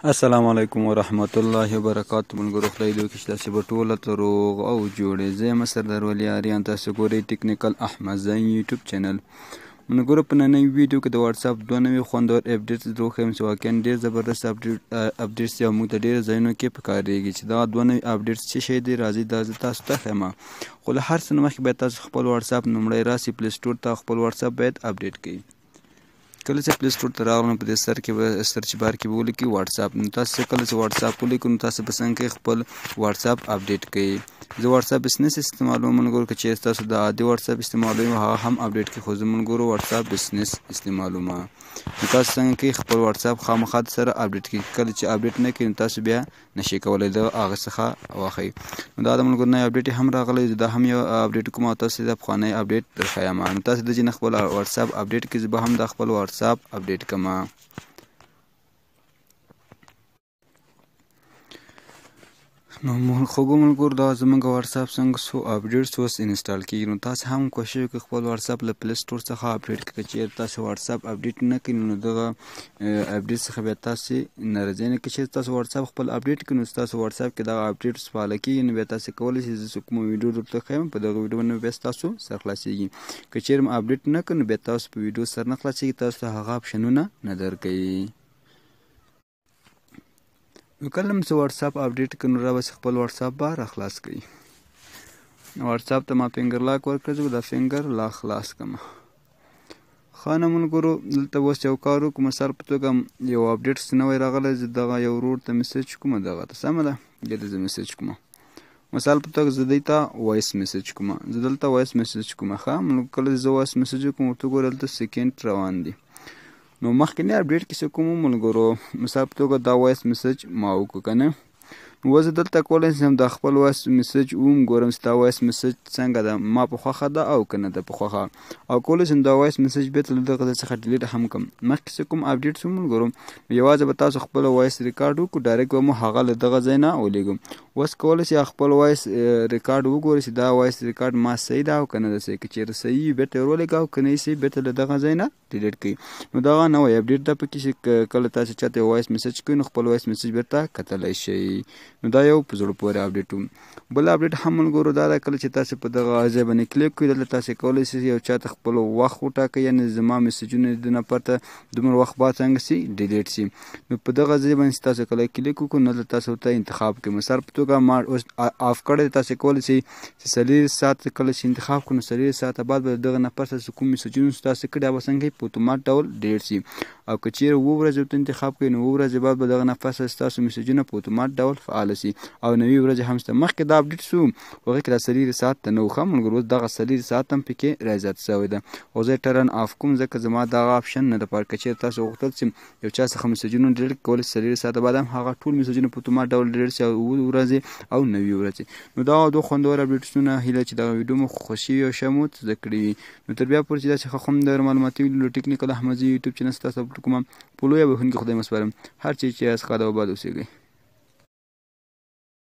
السلام علیکم ورحمت الله وبرکاته. ملګرو خدای دې وکړي چې تاسې به ټوله ته روغ او جوړې. زه یم سردار ولی اریان، تاسو ګورئ ټیکنیکل احمد زین یوټیوب چینل. ملګرو په نننۍ ویډیو کې د واتساپ دوه نوي خوندور اپډیټس دروښیم چې واقعا ډېر زبردست اپډیټس دي او موږ ته ډېرو ځایونو کې پکارېږي چې دغه دوه نوي اپډیټس څه شی دي. راځئ دا زه تاسو ته ښیم. خو له هر څه نه مخکې باید تاسو خپل واتساپ لومړی راسئ پلی سټور ته، خپل واتساپ باید اپډیټ کړئ. کله چې پلی سټور ته راغلو په دې سر کې به سرچ بار کې به ولیکئ واتساپ. نو تاسو کله چې واتساپ ولیکئ نو تاسو به څنګه خپل واتساپ اپډیټ کړئ. زه واتساپ بزنس استعمالوم ملګرو، که چېرې تاسو د عادي واتساپ استعمالوئ هغه هم اپډیټ کړئ، خو زه ملګرو واتساپ بزنس استعمالوم. نو تاسو څنګه کوئ خپل واتساپ خامخا سره اپډیټ کړئ. کله چې اپډیټ نه کړئ نو تاسو بیا نشئ کولی د هغه څخه واخلئ. نو دا د ملګرو نوی اپډیټ هم راغلی، دا هم یو اپډیټ کوم او تاسو د پخوانی اپډیټ درښیم. نو تاسو د نه خپل واتساپ اپډیټ کړئ، زه به هم د خپل واتساپ اپډیټ کما. نو خوږو ملګرو دا زموږ واتساپ څنګه څو اپډیټس اوس انسټال کېږي. نو تاسو هم کوشش وکړئ خپل واتساپ له پلی سټور څخه اپډیټ کړئ. چېرې تاسو واتساپ اپډیټ نه کړئ نو دغه اپډیټ څخه بیا تاسې نه راځئ. نه که چېرې تاسو واتساپ خپل اپډیټ کړئ نو ستاسو واتساپ کې دغه اپډیټس فعاله کېږي، نو بیا تاسې کولی شئ زه کومه ویډیو درته ښیم په دغه ویډیو باندې بیا ستاسو سر خلاصېږي. که چېرې مو اپډیټ نه کړ نو بیا تاسو په ویډیو سر نه خلاصېږي، تاسو ته هغه اپشنونه نه درکوي. نو کله چې واتساپ اپډیټ کړو نو رابسې خپل واتساپ به راخلاص کړئ. واتساپ ته ما فنګر لاک ورکړی، زه به دا فنګر لاک خلاص کړم. ښه نو ملګرو دلته اوس یو کار وکړو. مثال په توګه یو اپډیټس نوی راغلی، زه دغه یو ورور ته میسج کوم دغه ته، سمه ده دلته زه میسج کوم. مثال په توګه زه دوی ته وایس میسج کوم، زه دلته وایس میسج کوم. ښه کله چې زه وایس میسج وکړم ورته ګوره دلته سیکنډ روان دي. نو مخکې اپډیټ کې څه کوم ملګرو، مثال په توګه دا وایس میسج ما وکړو که نه، نو زه دلته کولی شم د خپل وایس میسج وګورم چې دا وایس میسج څنګه ده، ما په خوښه ده او که نه ده په خوښه، او کولی شم دا وایس میسج بېرته له دغه ځای څخه ډیلیټ هم کړم. مخکې چې کوم اپډیټ شو ملګرو یوازې به تاسو خپل وایس ریکارډ وکړو، ډایرکټ به مو هغه له دغه ځای نه ولیږو. اوس کولی شئ خپل وایس ریکارډ وګورئ چې دا وایس ریکارډ ما صحیح ده او که نه ده صحیح. که چېرې صحیح وي بېرته یې ورولېږه او که نه یې صحیح بېرته له دغه ځای نه ډیلیټ کړئ. نو دغه نوی اپډیټ ده پکې چې کله تاسو چاته وایس میسج کوئ نو خپل وایس میسج بېرته کتلی شئ. نو دا یو په زړه پورې اپډیټ و. بل اپډیټ هم ملګرو دا ده کله چې تاسو په دغه ځای باندې کلیک کړئ دلته تاسو کولی شئ یو چاته خپل وخت وټاکئ، یعنې زما میسجونه د نفر ته دومره وخت بعد څنګه سي ډیلیټ سي. نو په دغه ځای باندې تاسو کله کلیک وکړو نو دلته تاسو ته انتخاب کړئ. مثال په توګه ما اوس آف کړی، تاسو کولی شئ چې 40 ساعت کله چې انتخاب کړو نو 40 ساعته بعد به دغه نفر تاسو کوم میسجونه تاسو کړي هغه څنګه په اتومات ډول ډیلیټ سي. او که چېرې 7 ورځې ورته انتخاب کړئ نو 7 ورځې بعد به دغه نفر ستاسو میسجونه په اتومات ډول فعاله سي. او 9 ورځې هم شته. مخکې دا اپډیټ شو هغې کې دا 40 ساعت ته نه و ښه ملګرو، اوس دغه 40 ساعت هم پکې رایزات شوی ده. او زه یې ټرن آف کوم ځکه زما دغه آپشن نه ده پاره. که چېرې تاسو غوښتل چې یو چا څخه میسجونه ډیلیټ کولی شئ 40 ساعته بعد هم هغه ټول میسجونه په اتومات ډول ډیلیټ شي، او 7 ورځې او 9 ورځې. نو دا دوه خوندور اپډیټسونه هیله چې دغه ویډیو مو خوښ وي او ښه مو زده کړي وي. نو تر بیا پورې چې داسې ښه خوندور معلوماتي ویډیو ټیکنیکل احمد زی یوټیوب چینل ستاسو اپلوډ کوم، فولو یا بخښونکي خدای مو سپارم. هر چیز چې یاست ښه او آباد اوسئ.